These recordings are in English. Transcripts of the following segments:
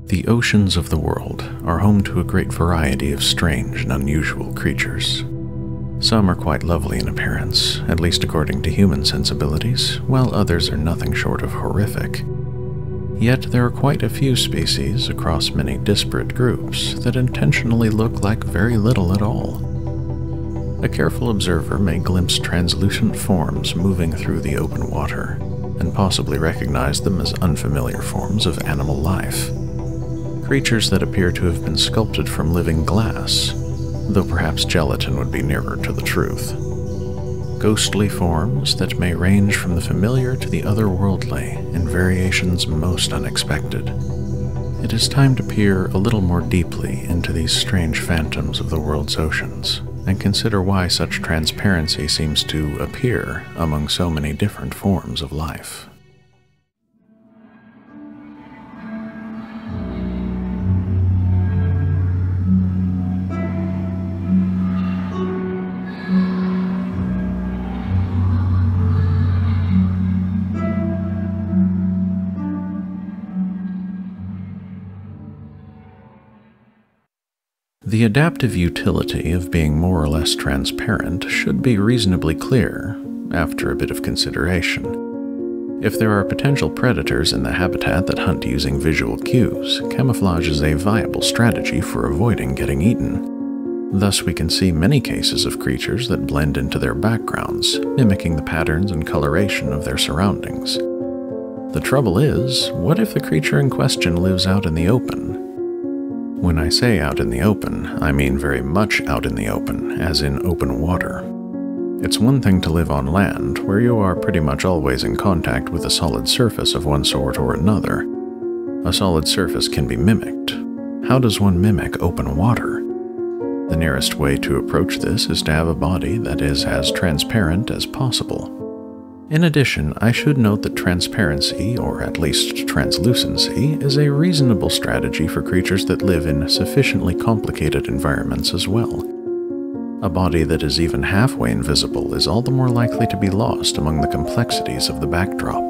The oceans of the world are home to a great variety of strange and unusual creatures. Some are quite lovely in appearance, at least according to human sensibilities, while others are nothing short of horrific. Yet there are quite a few species across many disparate groups that intentionally look like very little at all. A careful observer may glimpse translucent forms moving through the open water, and possibly recognize them as unfamiliar forms of animal life. Creatures that appear to have been sculpted from living glass, though perhaps gelatin would be nearer to the truth. Ghostly forms that may range from the familiar to the otherworldly in variations most unexpected. It is time to peer a little more deeply into these strange phantoms of the world's oceans, and consider why such transparency seems to appear among so many different forms of life. The adaptive utility of being more or less transparent should be reasonably clear after a bit of consideration. If there are potential predators in the habitat that hunt using visual cues, camouflage is a viable strategy for avoiding getting eaten. Thus, we can see many cases of creatures that blend into their backgrounds, mimicking the patterns and coloration of their surroundings. The trouble is, what if the creature in question lives out in the open? When I say out in the open, I mean very much out in the open, as in open water. It's one thing to live on land, where you are pretty much always in contact with a solid surface of one sort or another. A solid surface can be mimicked. How does one mimic open water? The nearest way to approach this is to have a body that is as transparent as possible. In addition, I should note that transparency, or at least translucency, is a reasonable strategy for creatures that live in sufficiently complicated environments as well. A body that is even halfway invisible is all the more likely to be lost among the complexities of the backdrop.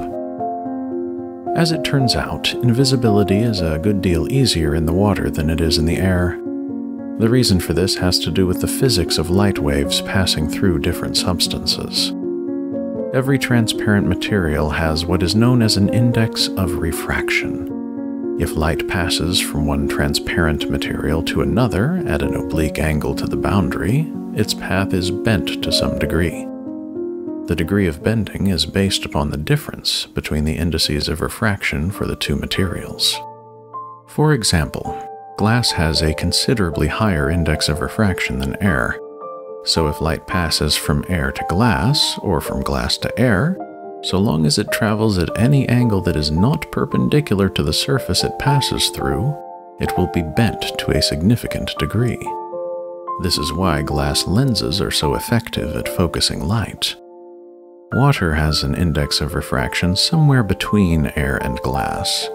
As it turns out, invisibility is a good deal easier in the water than it is in the air. The reason for this has to do with the physics of light waves passing through different substances. Every transparent material has what is known as an index of refraction. If light passes from one transparent material to another at an oblique angle to the boundary, its path is bent to some degree. The degree of bending is based upon the difference between the indices of refraction for the two materials. For example, glass has a considerably higher index of refraction than air. So if light passes from air to glass, or from glass to air, so long as it travels at any angle that is not perpendicular to the surface it passes through, it will be bent to a significant degree. This is why glass lenses are so effective at focusing light. Water has an index of refraction somewhere between air and glass.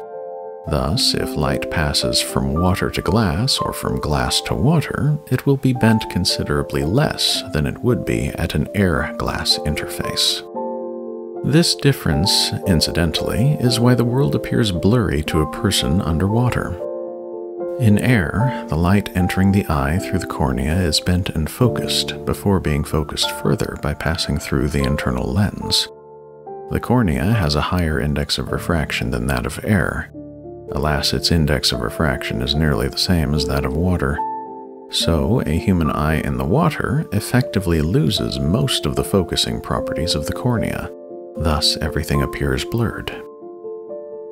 Thus, if light passes from water to glass or from glass to water, it will be bent considerably less than it would be at an air-glass interface. This difference, incidentally, is why the world appears blurry to a person underwater. In air, the light entering the eye through the cornea is bent and focused before being focused further by passing through the internal lens. The cornea has a higher index of refraction than that of air. Alas, its index of refraction is nearly the same as that of water. So, a human eye in the water effectively loses most of the focusing properties of the cornea. Thus, everything appears blurred.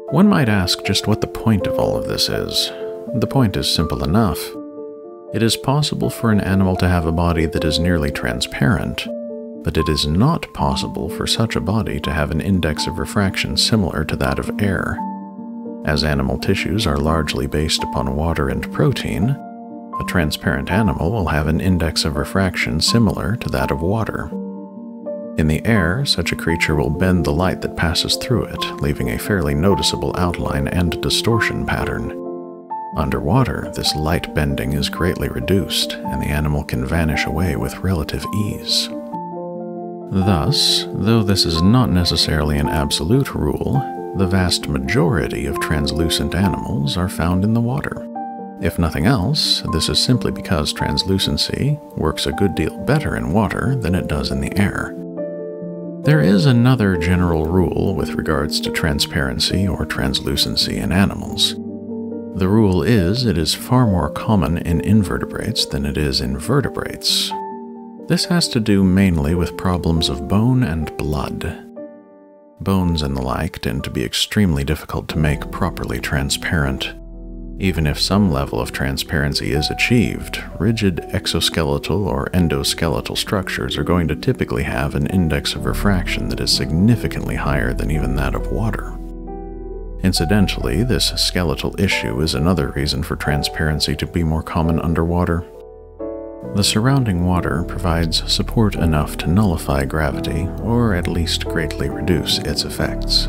One might ask just what the point of all of this is. The point is simple enough. It is possible for an animal to have a body that is nearly transparent, but it is not possible for such a body to have an index of refraction similar to that of air. As animal tissues are largely based upon water and protein, a transparent animal will have an index of refraction similar to that of water. In the air, such a creature will bend the light that passes through it, leaving a fairly noticeable outline and distortion pattern. Underwater, this light bending is greatly reduced, and the animal can vanish away with relative ease. Thus, though this is not necessarily an absolute rule, the vast majority of translucent animals are found in the water. If nothing else, this is simply because translucency works a good deal better in water than it does in the air. There is another general rule with regards to transparency or translucency in animals. The rule is it is far more common in invertebrates than it is in vertebrates. This has to do mainly with problems of bone and blood. Bones and the like tend to be extremely difficult to make properly transparent. Even if some level of transparency is achieved, rigid exoskeletal or endoskeletal structures are going to typically have an index of refraction that is significantly higher than even that of water. Incidentally, this skeletal issue is another reason for transparency to be more common underwater. The surrounding water provides support enough to nullify gravity, or at least greatly reduce its effects.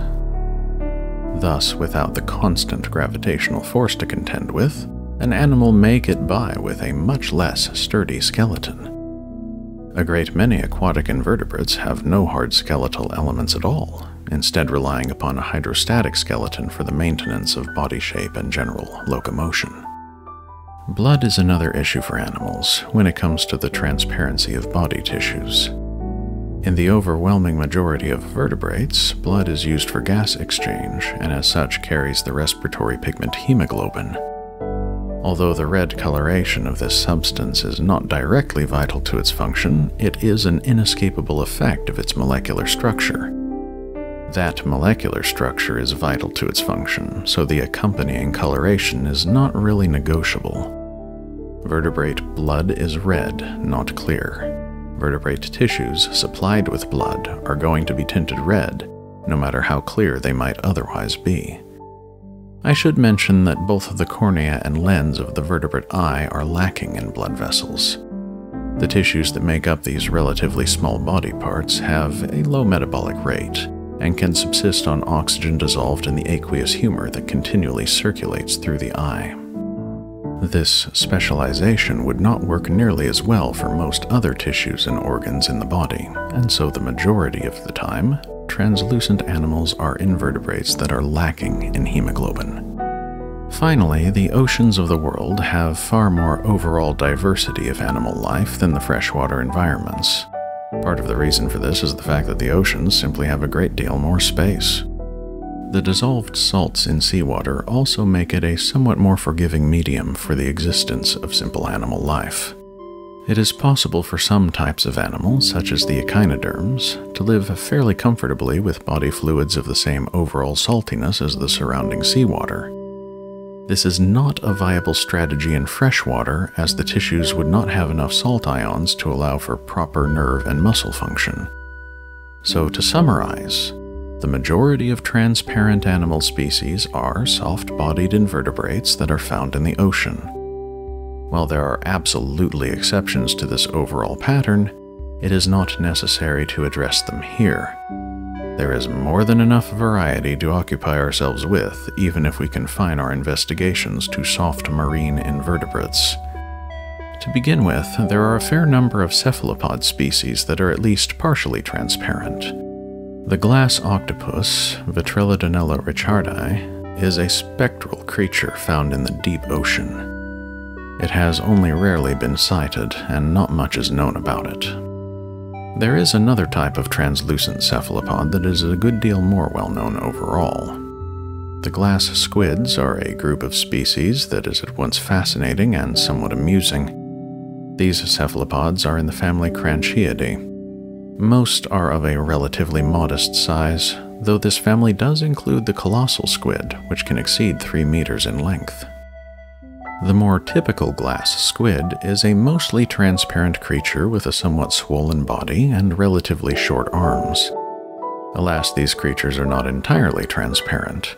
Thus, without the constant gravitational force to contend with, an animal may get by with a much less sturdy skeleton. A great many aquatic invertebrates have no hard skeletal elements at all, instead relying upon a hydrostatic skeleton for the maintenance of body shape and general locomotion. Blood is another issue for animals when it comes to the transparency of body tissues. In the overwhelming majority of vertebrates, blood is used for gas exchange and as such carries the respiratory pigment hemoglobin. Although the red coloration of this substance is not directly vital to its function, it is an inescapable effect of its molecular structure. That molecular structure is vital to its function, so the accompanying coloration is not really negotiable. Vertebrate blood is red, not clear. Vertebrate tissues supplied with blood are going to be tinted red, no matter how clear they might otherwise be. I should mention that both the cornea and lens of the vertebrate eye are lacking in blood vessels. The tissues that make up these relatively small body parts have a low metabolic rate and can subsist on oxygen dissolved in the aqueous humor that continually circulates through the eye. This specialization would not work nearly as well for most other tissues and organs in the body, and so the majority of the time, translucent animals are invertebrates that are lacking in hemoglobin. Finally, the oceans of the world have far more overall diversity of animal life than the freshwater environments. Part of the reason for this is the fact that the oceans simply have a great deal more space. The dissolved salts in seawater also make it a somewhat more forgiving medium for the existence of simple animal life. It is possible for some types of animals, such as the echinoderms, to live fairly comfortably with body fluids of the same overall saltiness as the surrounding seawater. This is not a viable strategy in freshwater, as the tissues would not have enough salt ions to allow for proper nerve and muscle function. So to summarize, the majority of transparent animal species are soft-bodied invertebrates that are found in the ocean. While there are absolutely exceptions to this overall pattern, it is not necessary to address them here. There is more than enough variety to occupy ourselves with, even if we confine our investigations to soft marine invertebrates. To begin with, there are a fair number of cephalopod species that are at least partially transparent. The glass octopus, Vitrilodonella richardi, is a spectral creature found in the deep ocean. It has only rarely been sighted, and not much is known about it. There is another type of translucent cephalopod that is a good deal more well-known overall. The glass squids are a group of species that is at once fascinating and somewhat amusing. These cephalopods are in the family Cranchiidae. Most are of a relatively modest size, though this family does include the colossal squid, which can exceed 3 meters in length. The more typical glass squid is a mostly transparent creature with a somewhat swollen body and relatively short arms. Alas, these creatures are not entirely transparent.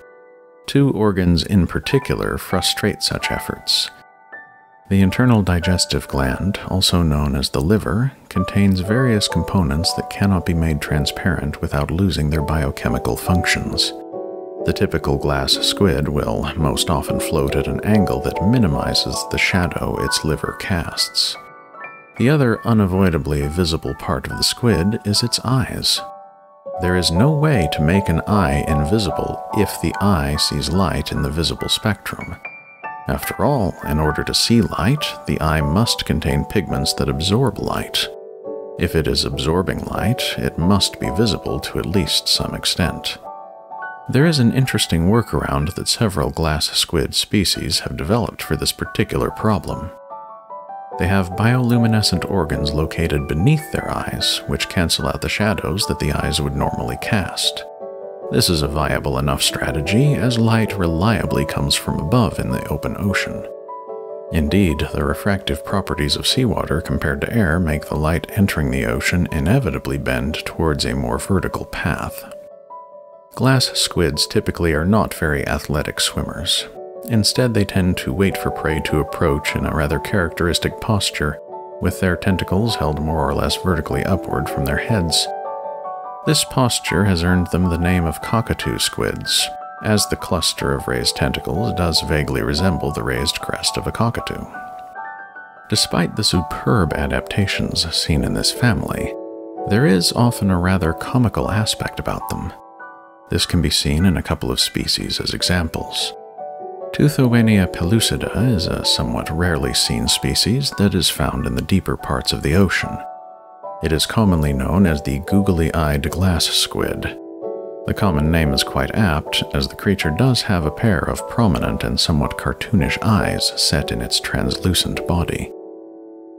2 organs in particular frustrate such efforts. The internal digestive gland, also known as the liver, contains various components that cannot be made transparent without losing their biochemical functions. The typical glass squid will most often float at an angle that minimizes the shadow its liver casts. The other unavoidably visible part of the squid is its eyes. There is no way to make an eye invisible if the eye sees light in the visible spectrum. After all, in order to see light, the eye must contain pigments that absorb light. If it is absorbing light, it must be visible to at least some extent. There is an interesting workaround that several glass squid species have developed for this particular problem. They have bioluminescent organs located beneath their eyes, which cancel out the shadows that the eyes would normally cast. This is a viable enough strategy, as light reliably comes from above in the open ocean. Indeed, the refractive properties of seawater compared to air make the light entering the ocean inevitably bend towards a more vertical path. Glass squids typically are not very athletic swimmers. Instead, they tend to wait for prey to approach in a rather characteristic posture, with their tentacles held more or less vertically upward from their heads. This posture has earned them the name of cockatoo squids, as the cluster of raised tentacles does vaguely resemble the raised crest of a cockatoo. Despite the superb adaptations seen in this family, there is often a rather comical aspect about them. This can be seen in a couple of species as examples. Tuthowenia pellucida is a somewhat rarely seen species that is found in the deeper parts of the ocean. It is commonly known as the googly-eyed glass squid. The common name is quite apt, as the creature does have a pair of prominent and somewhat cartoonish eyes set in its translucent body.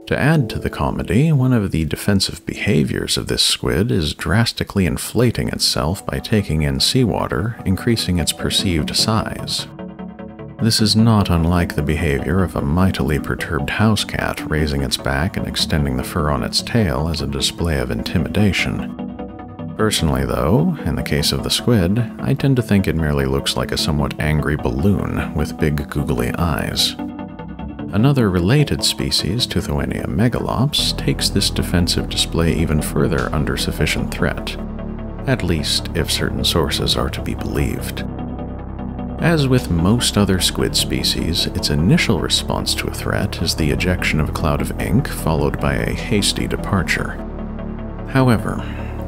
To add to the comedy, one of the defensive behaviors of this squid is drastically inflating itself by taking in seawater, increasing its perceived size. This is not unlike the behavior of a mightily perturbed house cat raising its back and extending the fur on its tail as a display of intimidation. Personally, though, in the case of the squid, I tend to think it merely looks like a somewhat angry balloon with big googly eyes. Another related species, Tuthowenia megalops, takes this defensive display even further under sufficient threat, at least if certain sources are to be believed. As with most other squid species, its initial response to a threat is the ejection of a cloud of ink followed by a hasty departure. However,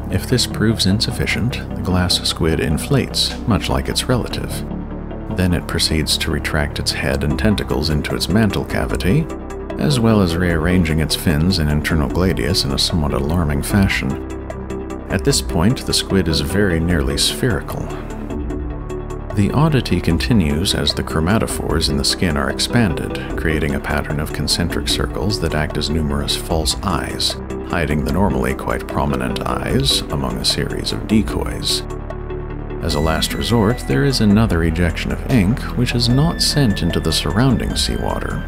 if this proves insufficient, the glass squid inflates, much like its relative. Then it proceeds to retract its head and tentacles into its mantle cavity, as well as rearranging its fins and internal gladius in a somewhat alarming fashion. At this point, the squid is very nearly spherical. The oddity continues as the chromatophores in the skin are expanded, creating a pattern of concentric circles that act as numerous false eyes, hiding the normally quite prominent eyes among a series of decoys. As a last resort, there is another ejection of ink, which is not sent into the surrounding seawater.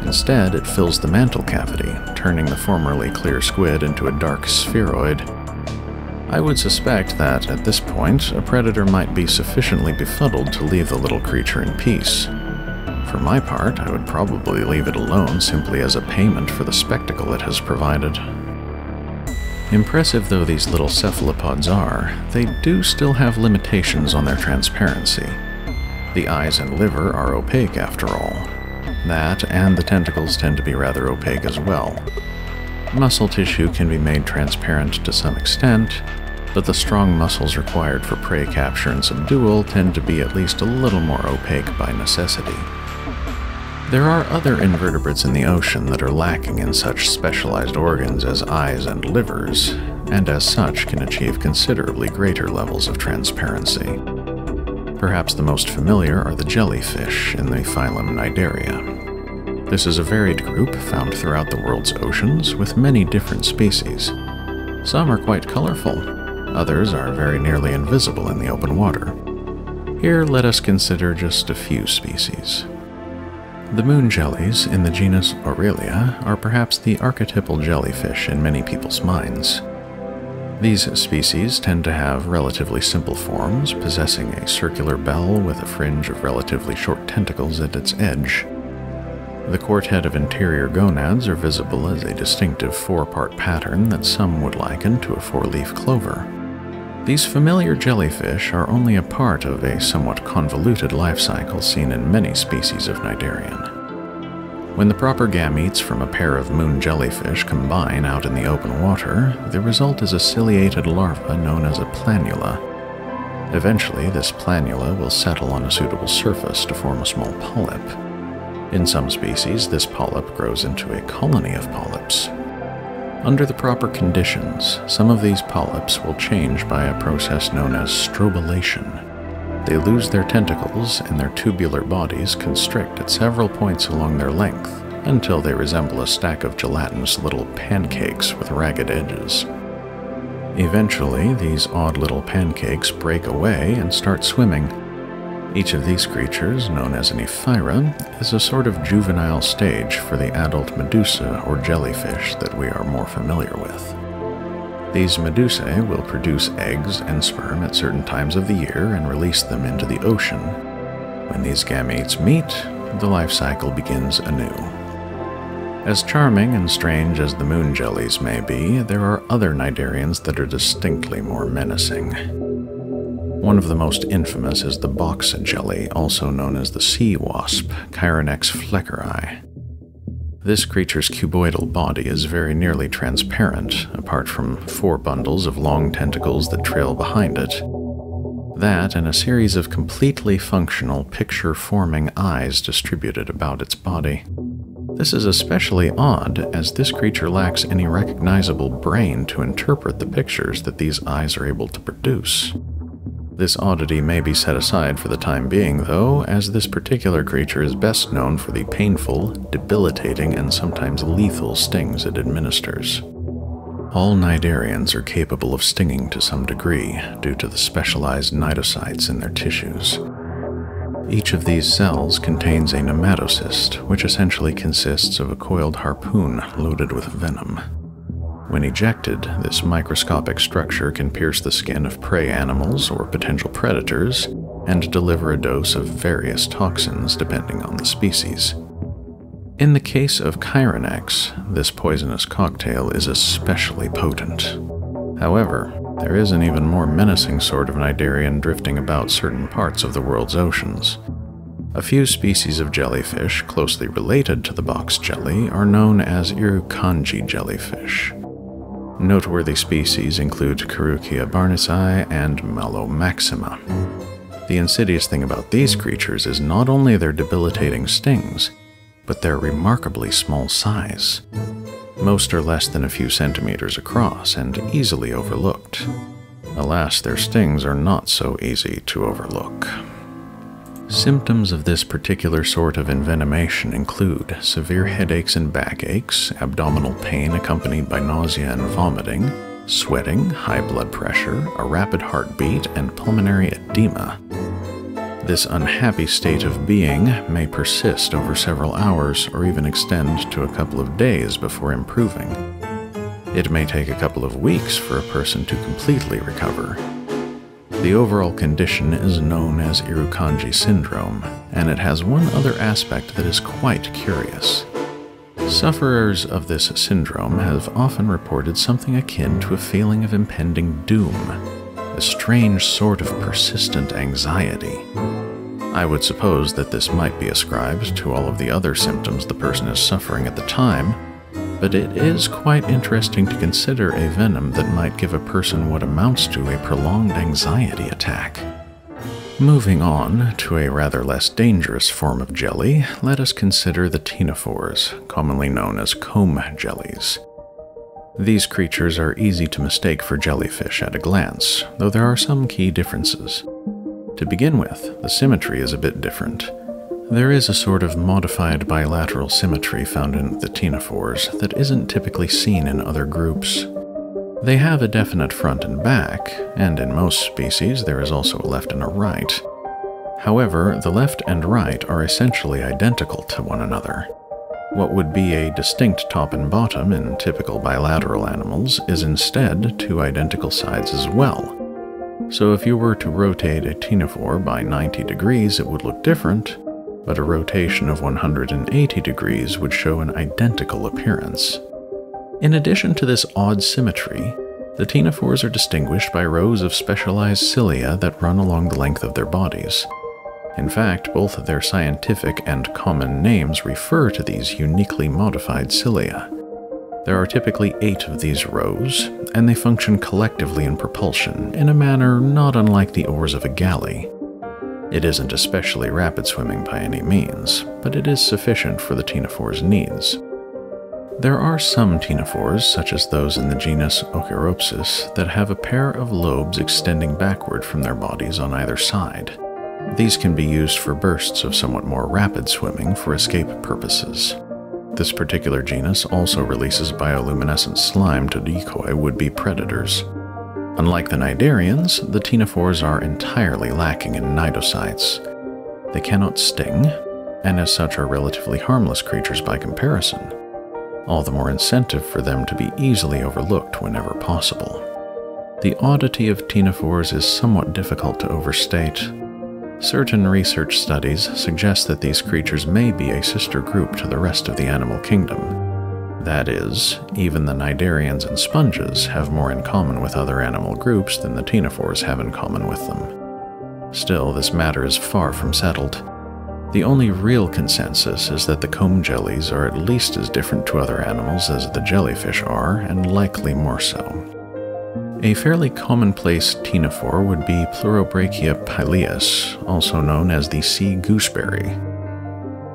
Instead, it fills the mantle cavity, turning the formerly clear squid into a dark spheroid. I would suspect that, at this point, a predator might be sufficiently befuddled to leave the little creature in peace. For my part, I would probably leave it alone simply as a payment for the spectacle it has provided. Impressive though these little cephalopods are, they do still have limitations on their transparency. The eyes and liver are opaque after all. That and the tentacles tend to be rather opaque as well. Muscle tissue can be made transparent to some extent, but the strong muscles required for prey capture and subdual tend to be at least a little more opaque by necessity. There are other invertebrates in the ocean that are lacking in such specialized organs as eyes and livers, and as such can achieve considerably greater levels of transparency. Perhaps the most familiar are the jellyfish in the phylum Cnidaria. This is a varied group found throughout the world's oceans with many different species. Some are quite colorful, others are very nearly invisible in the open water. Here let us consider just a few species. The moon jellies in the genus Aurelia are perhaps the archetypal jellyfish in many people's minds. These species tend to have relatively simple forms, possessing a circular bell with a fringe of relatively short tentacles at its edge. The quartet of interior gonads are visible as a distinctive four-part pattern that some would liken to a four-leaf clover. These familiar jellyfish are only a part of a somewhat convoluted life cycle seen in many species of Cnidarian. When the proper gametes from a pair of moon jellyfish combine out in the open water, the result is a ciliated larva known as a planula. Eventually, this planula will settle on a suitable surface to form a small polyp. In some species, this polyp grows into a colony of polyps. Under the proper conditions, some of these polyps will change by a process known as strobilation. They lose their tentacles and their tubular bodies constrict at several points along their length until they resemble a stack of gelatinous little pancakes with ragged edges. Eventually, these odd little pancakes break away and start swimming. Each of these creatures, known as an ephyra, is a sort of juvenile stage for the adult medusa or jellyfish that we are more familiar with. These medusae will produce eggs and sperm at certain times of the year and release them into the ocean. When these gametes meet, the life cycle begins anew. As charming and strange as the moon jellies may be, there are other cnidarians that are distinctly more menacing. One of the most infamous is the box jelly, also known as the sea wasp, Chironex fleckeri. This creature's cuboidal body is very nearly transparent, apart from 4 bundles of long tentacles that trail behind it. That and a series of completely functional, picture-forming eyes distributed about its body. This is especially odd, as this creature lacks any recognizable brain to interpret the pictures that these eyes are able to produce. This oddity may be set aside for the time being, though, as this particular creature is best known for the painful, debilitating, and sometimes lethal stings it administers. All cnidarians are capable of stinging to some degree, due to the specialized cnidocytes in their tissues. Each of these cells contains a nematocyst, which essentially consists of a coiled harpoon loaded with venom. When ejected, this microscopic structure can pierce the skin of prey animals or potential predators and deliver a dose of various toxins depending on the species. In the case of Chironex, this poisonous cocktail is especially potent. However, there is an even more menacing sort of cnidarian drifting about certain parts of the world's oceans. A few species of jellyfish closely related to the box jelly are known as irukandji jellyfish. Noteworthy species include Carukia barnesi and Malomaxima. The insidious thing about these creatures is not only their debilitating stings, but their remarkably small size. Most are less than a few centimeters across and easily overlooked. Alas, their stings are not so easy to overlook. Symptoms of this particular sort of envenomation include severe headaches and backaches, abdominal pain accompanied by nausea and vomiting, sweating, high blood pressure, a rapid heartbeat, and pulmonary edema. This unhappy state of being may persist over several hours or even extend to a couple of days before improving. It may take a couple of weeks for a person to completely recover. The overall condition is known as Irukandji syndrome, and it has one other aspect that is quite curious. Sufferers of this syndrome have often reported something akin to a feeling of impending doom, a strange sort of persistent anxiety. I would suppose that this might be ascribed to all of the other symptoms the person is suffering at the time, but it is quite interesting to consider a venom that might give a person what amounts to a prolonged anxiety attack. Moving on to a rather less dangerous form of jelly, let us consider the ctenophores, commonly known as comb jellies. These creatures are easy to mistake for jellyfish at a glance, though there are some key differences. To begin with, the symmetry is a bit different. There is a sort of modified bilateral symmetry found in the ctenophores that isn't typically seen in other groups. They have a definite front and back, and in most species there is also a left and a right. However, the left and right are essentially identical to one another. What would be a distinct top and bottom in typical bilateral animals is instead 2 identical sides as well. So if you were to rotate a ctenophore by 90 degrees, it would look different, but a rotation of 180 degrees would show an identical appearance. In addition to this odd symmetry, the ctenophores are distinguished by rows of specialized cilia that run along the length of their bodies. In fact, both their scientific and common names refer to these uniquely modified cilia. There are typically 8 of these rows, and they function collectively in propulsion in a manner not unlike the oars of a galley. It isn't especially rapid swimming by any means, but it is sufficient for the ctenophores' needs. There are some ctenophores, such as those in the genus Ocheiropsis, that have a pair of lobes extending backward from their bodies on either side. These can be used for bursts of somewhat more rapid swimming for escape purposes. This particular genus also releases bioluminescent slime to decoy would-be predators. Unlike the cnidarians, the ctenophores are entirely lacking in cnidocytes. They cannot sting, and as such are relatively harmless creatures by comparison. All the more incentive for them to be easily overlooked whenever possible. The oddity of ctenophores is somewhat difficult to overstate. Certain research studies suggest that these creatures may be a sister group to the rest of the animal kingdom. That is, even the cnidarians and sponges have more in common with other animal groups than the ctenophores have in common with them. Still, this matter is far from settled. The only real consensus is that the comb jellies are at least as different to other animals as the jellyfish are, and likely more so. A fairly commonplace ctenophore would be Pleurobrachia pileus, also known as the sea gooseberry.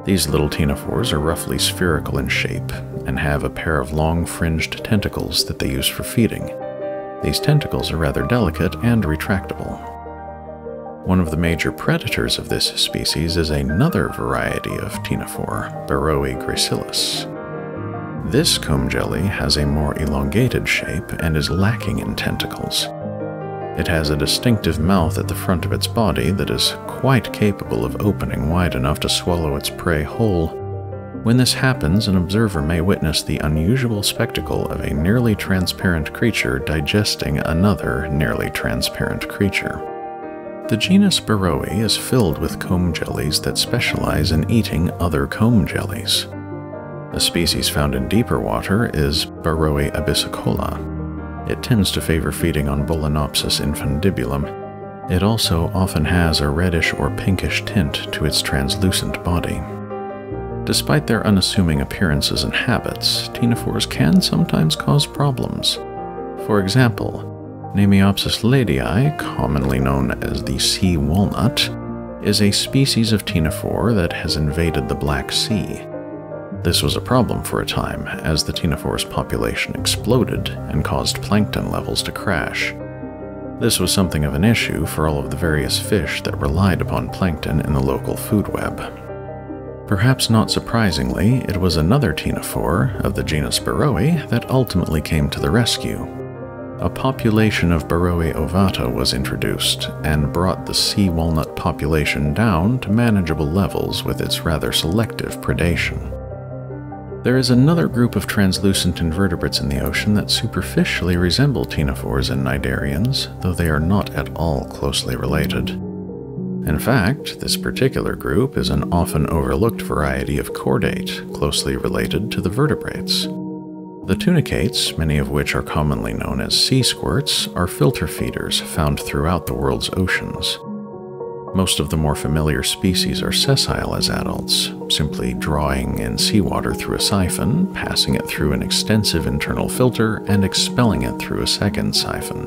These little ctenophores are roughly spherical in shape and have a pair of long fringed tentacles that they use for feeding. These tentacles are rather delicate and retractable. One of the major predators of this species is another variety of ctenophore, Beroe gracilis. This comb jelly has a more elongated shape and is lacking in tentacles. It has a distinctive mouth at the front of its body that is quite capable of opening wide enough to swallow its prey whole. When this happens, an observer may witness the unusual spectacle of a nearly transparent creature digesting another nearly transparent creature. The genus Beroe is filled with comb jellies that specialize in eating other comb jellies. A species found in deeper water is Beroe abyssocola. It tends to favor feeding on Bolenopsis infundibulum. It also often has a reddish or pinkish tint to its translucent body. Despite their unassuming appearances and habits, ctenophores can sometimes cause problems. For example, Nemiopsis ladii, commonly known as the sea walnut, is a species of ctenophore that has invaded the Black Sea. This was a problem for a time, as the ctenophore's population exploded and caused plankton levels to crash. This was something of an issue for all of the various fish that relied upon plankton in the local food web. Perhaps not surprisingly, it was another ctenophore of the genus Beroe that ultimately came to the rescue. A population of Beroe ovata was introduced and brought the sea walnut population down to manageable levels with its rather selective predation. There is another group of translucent invertebrates in the ocean that superficially resemble ctenophores and cnidarians, though they are not at all closely related. In fact, this particular group is an often overlooked variety of chordate, closely related to the vertebrates. The tunicates, many of which are commonly known as sea squirts, are filter feeders found throughout the world's oceans. Most of the more familiar species are sessile as adults, simply drawing in seawater through a siphon, passing it through an extensive internal filter, and expelling it through a second siphon.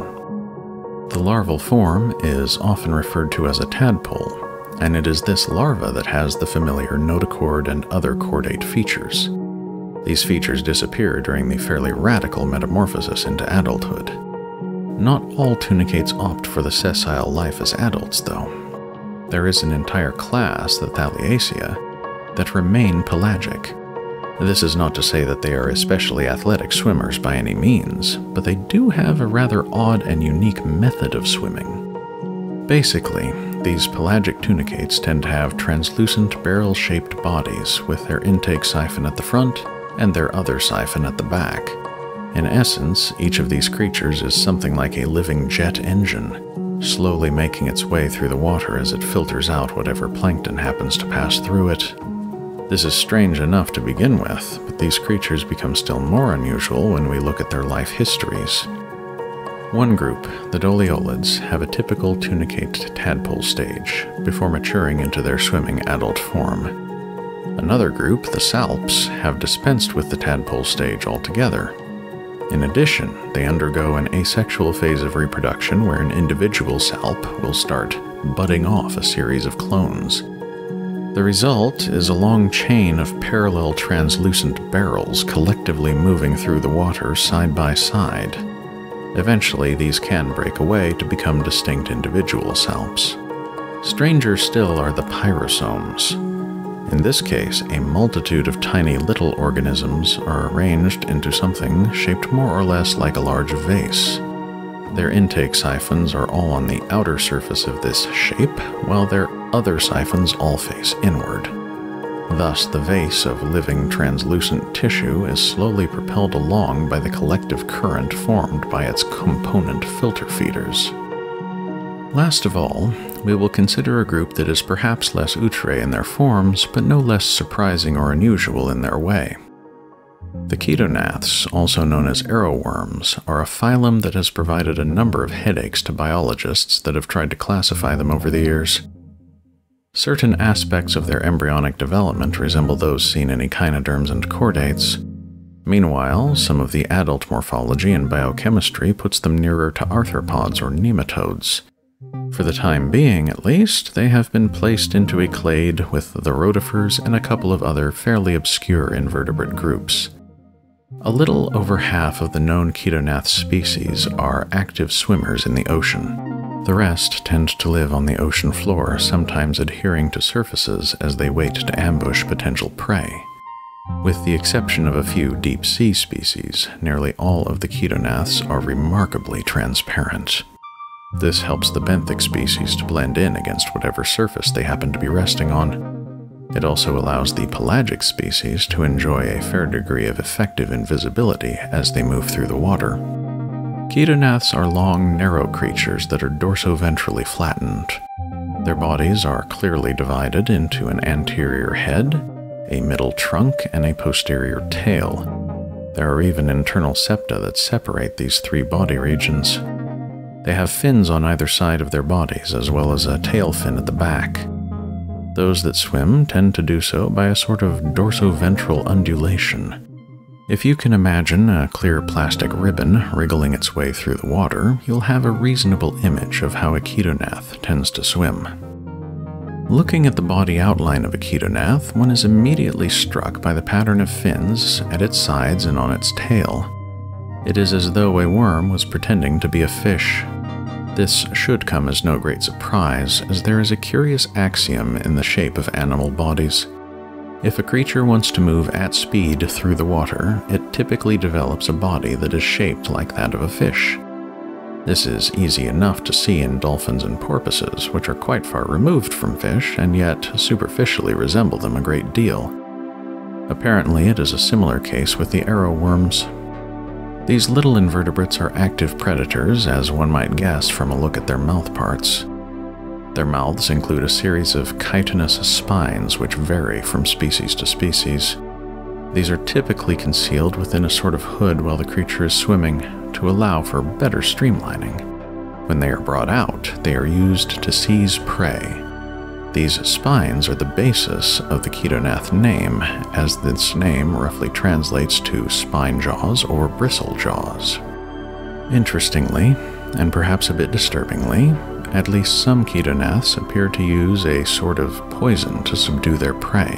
The larval form is often referred to as a tadpole, and it is this larva that has the familiar notochord and other chordate features. These features disappear during the fairly radical metamorphosis into adulthood. Not all tunicates opt for the sessile life as adults, though. There is an entire class, the Thaliacea, that remain pelagic. This is not to say that they are especially athletic swimmers by any means, but they do have a rather odd and unique method of swimming. Basically, these pelagic tunicates tend to have translucent barrel-shaped bodies with their intake siphon at the front and their other siphon at the back. In essence, each of these creatures is something like a living jet engine, slowly making its way through the water as it filters out whatever plankton happens to pass through it. This is strange enough to begin with, but these creatures become still more unusual when we look at their life histories. One group, the doliolids, have a typical tunicate tadpole stage before maturing into their swimming adult form. Another group, the salps, have dispensed with the tadpole stage altogether. In addition, they undergo an asexual phase of reproduction where an individual salp will start budding off a series of clones. The result is a long chain of parallel translucent barrels collectively moving through the water side by side. Eventually, these can break away to become distinct individual salps. Stranger still are the pyrosomes. In this case, a multitude of tiny little organisms are arranged into something shaped more or less like a large vase. Their intake siphons are all on the outer surface of this shape, while their other siphons all face inward. Thus, the vase of living translucent tissue is slowly propelled along by the collective current formed by its component filter feeders. Last of all, we will consider a group that is perhaps less outre in their forms, but no less surprising or unusual in their way. The chetonaths, also known as arrowworms, are a phylum that has provided a number of headaches to biologists that have tried to classify them over the years. Certain aspects of their embryonic development resemble those seen in echinoderms and chordates. Meanwhile, some of the adult morphology and biochemistry puts them nearer to arthropods or nematodes. For the time being, at least, they have been placed into a clade with the rotifers and a couple of other fairly obscure invertebrate groups. A little over half of the known chetonath species are active swimmers in the ocean. The rest tend to live on the ocean floor, sometimes adhering to surfaces as they wait to ambush potential prey. With the exception of a few deep-sea species, nearly all of the chetonaths are remarkably transparent. This helps the benthic species to blend in against whatever surface they happen to be resting on. It also allows the pelagic species to enjoy a fair degree of effective invisibility as they move through the water. Chetonaths are long, narrow creatures that are dorsoventrally flattened. Their bodies are clearly divided into an anterior head, a middle trunk, and a posterior tail. There are even internal septa that separate these three body regions. They have fins on either side of their bodies, as well as a tail fin at the back. Those that swim tend to do so by a sort of dorsoventral undulation. If you can imagine a clear plastic ribbon wriggling its way through the water, you'll have a reasonable image of how a chetonath tends to swim. Looking at the body outline of a chetonath, one is immediately struck by the pattern of fins at its sides and on its tail. It is as though a worm was pretending to be a fish. This should come as no great surprise, as there is a curious axiom in the shape of animal bodies. If a creature wants to move at speed through the water, it typically develops a body that is shaped like that of a fish. This is easy enough to see in dolphins and porpoises, which are quite far removed from fish and yet superficially resemble them a great deal. Apparently, it is a similar case with the arrowworms. These little invertebrates are active predators, as one might guess from a look at their mouth parts. Their mouths include a series of chitinous spines which vary from species to species. These are typically concealed within a sort of hood while the creature is swimming to allow for better streamlining. When they are brought out, they are used to seize prey. These spines are the basis of the chetonath name, as this name roughly translates to spine jaws or bristle jaws. Interestingly, and perhaps a bit disturbingly, at least some chetonaths appear to use a sort of poison to subdue their prey.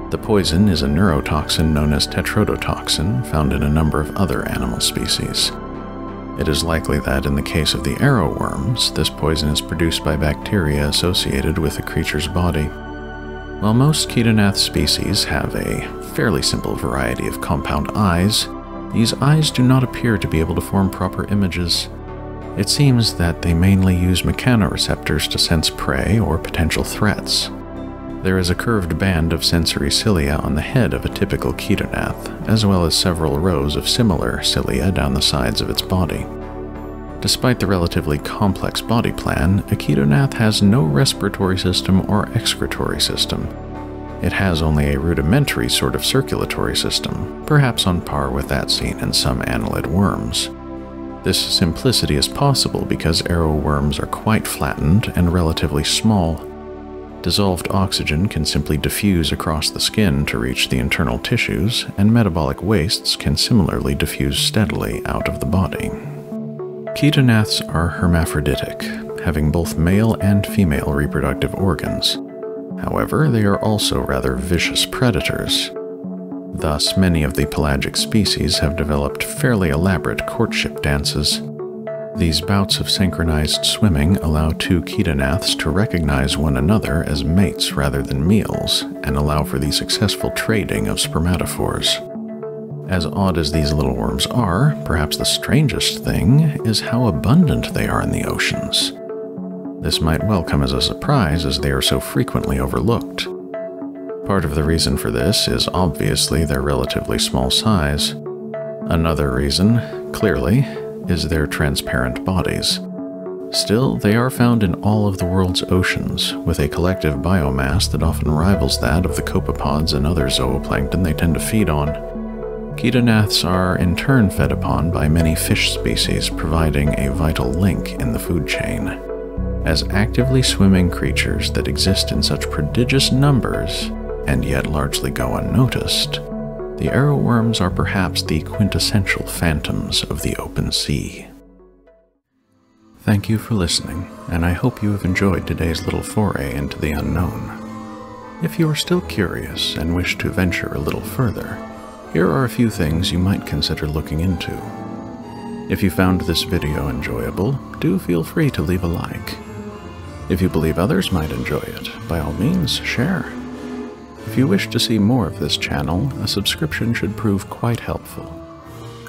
The poison is a neurotoxin known as tetrodotoxin, found in a number of other animal species. It is likely that in the case of the arrowworms, this poison is produced by bacteria associated with the creature's body. While most chetonath species have a fairly simple variety of compound eyes, these eyes do not appear to be able to form proper images. It seems that they mainly use mechanoreceptors to sense prey or potential threats. There is a curved band of sensory cilia on the head of a typical chetonath, as well as several rows of similar cilia down the sides of its body. Despite the relatively complex body plan, a chetonath has no respiratory system or excretory system. It has only a rudimentary sort of circulatory system, perhaps on par with that seen in some annelid worms. This simplicity is possible because arrowworms are quite flattened and relatively small. Dissolved oxygen can simply diffuse across the skin to reach the internal tissues, and metabolic wastes can similarly diffuse steadily out of the body. Chaetonaths are hermaphroditic, having both male and female reproductive organs. However, they are also rather vicious predators. Thus, many of the pelagic species have developed fairly elaborate courtship dances. These bouts of synchronized swimming allow two chaetonaths to recognize one another as mates rather than meals, and allow for the successful trading of spermatophores. As odd as these little worms are, perhaps the strangest thing is how abundant they are in the oceans. This might well come as a surprise as they are so frequently overlooked. Part of the reason for this is obviously their relatively small size. Another reason, clearly, is their transparent bodies. Still, they are found in all of the world's oceans, with a collective biomass that often rivals that of the copepods and other zooplankton they tend to feed on. Chaetonaths are in turn fed upon by many fish species, providing a vital link in the food chain. As actively swimming creatures that exist in such prodigious numbers, and yet largely go unnoticed, the arrowworms are perhaps the quintessential phantoms of the open sea. Thank you for listening, and I hope you have enjoyed today's little foray into the unknown. If you are still curious and wish to venture a little further, here are a few things you might consider looking into. If you found this video enjoyable, do feel free to leave a like. If you believe others might enjoy it, by all means, share. If you wish to see more of this channel, a subscription should prove quite helpful.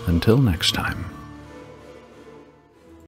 Until next time.